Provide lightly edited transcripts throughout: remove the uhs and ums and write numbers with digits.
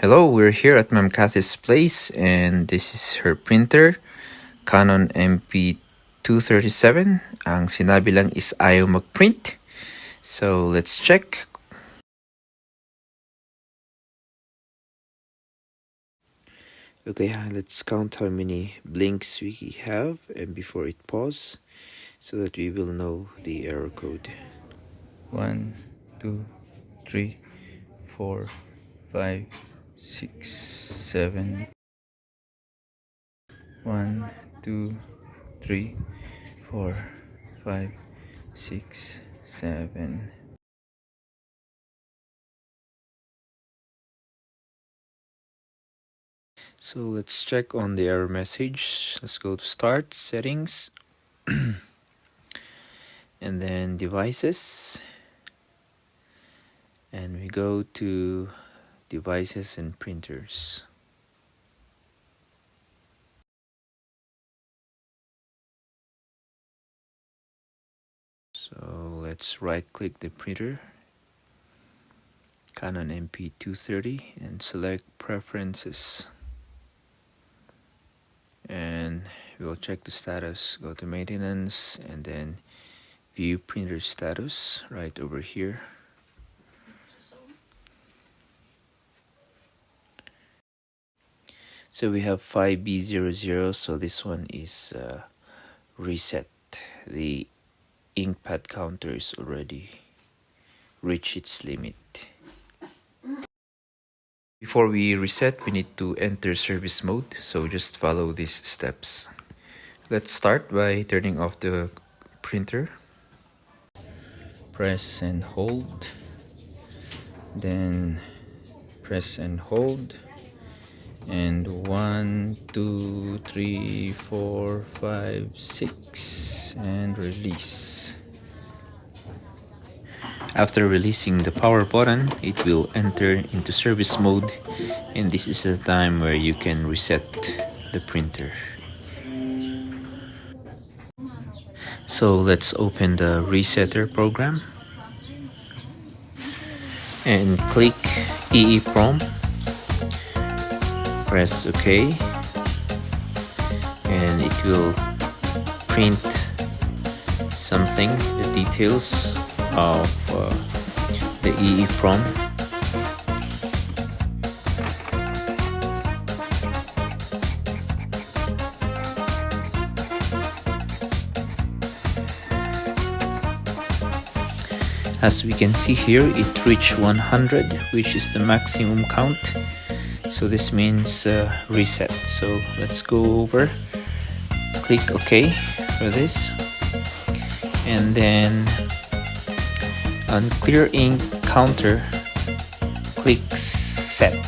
Hello, we're here at Ma'am Kathy's place, and this is her printer, Canon mp237. Ang sinabi lang is ayaw mag-print. So let's check. Okay, let's count how many blinks we have and before it pauses so that we will know the error code. 1, 2, 3, 4, 5, 6, 7. 1, 2, 3, 4, 5, 6, 7. So let's check on the error message. Let's go to Start, Settings, and then Devices. And we go to Devices and Printers. So let's right-click the printer, Canon mp230, and select Preferences. And we'll check the status, go to Maintenance, and then View Printer Status right over here. So we have 5B00, so this one is reset. The ink pad counter is already reached its limit. Before we reset, we need to enter service mode, so just follow these steps. Let's start by turning off the printer. Press and hold, then press and hold, and 1, 2, 3, 4, 5, 6, and release. After releasing the power button, it will enter into service mode, and this is the time where you can reset the printer. So let's open the resetter program and click EEPROM. Press OK, and it will print something, the details of the EEPROM. As we can see here, it reached 100, which is the maximum count. So this means reset. So let's go over, click OK for this, and then on clear ink counter, click set.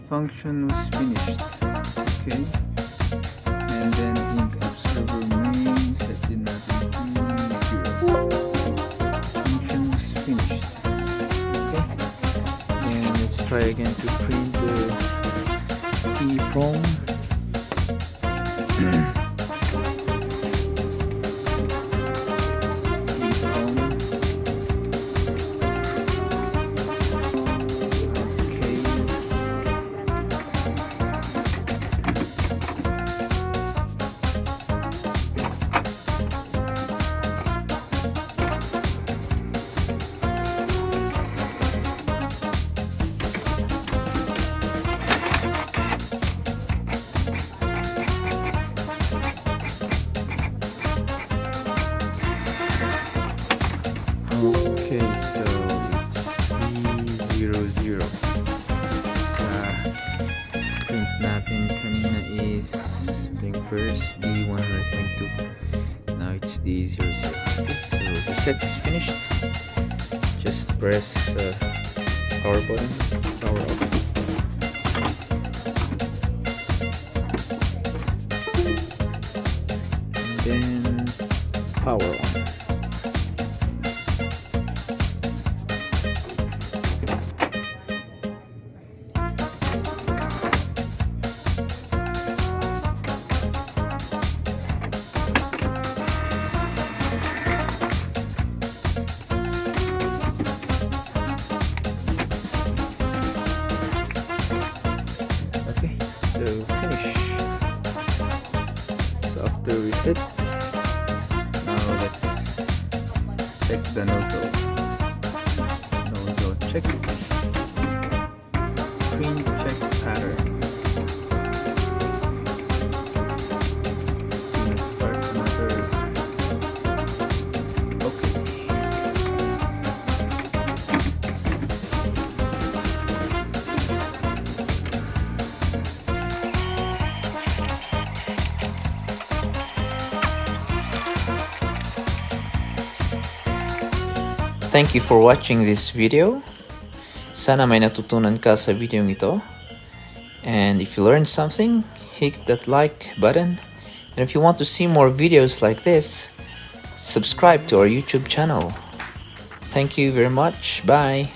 Function was finished. Okay, and then ink absorber means that did not include 0. Function was finished. Okay, and let's try again to print the EEPROM. Okay, so it's B00. Sa print natin kanina is thing first B100.2. Now it's D00. Okay, so reset is finished. Just press power button, power off. And then power on. that's it. Now let's check the nozzle. Nozzle check. Screen check pattern. Start another. Okay. Thank you for watching this video. Sana may natutunan ka sa video ito. And if you learned something, hit that like button. And if you want to see more videos like this, subscribe to our YouTube channel. Thank you very much. Bye.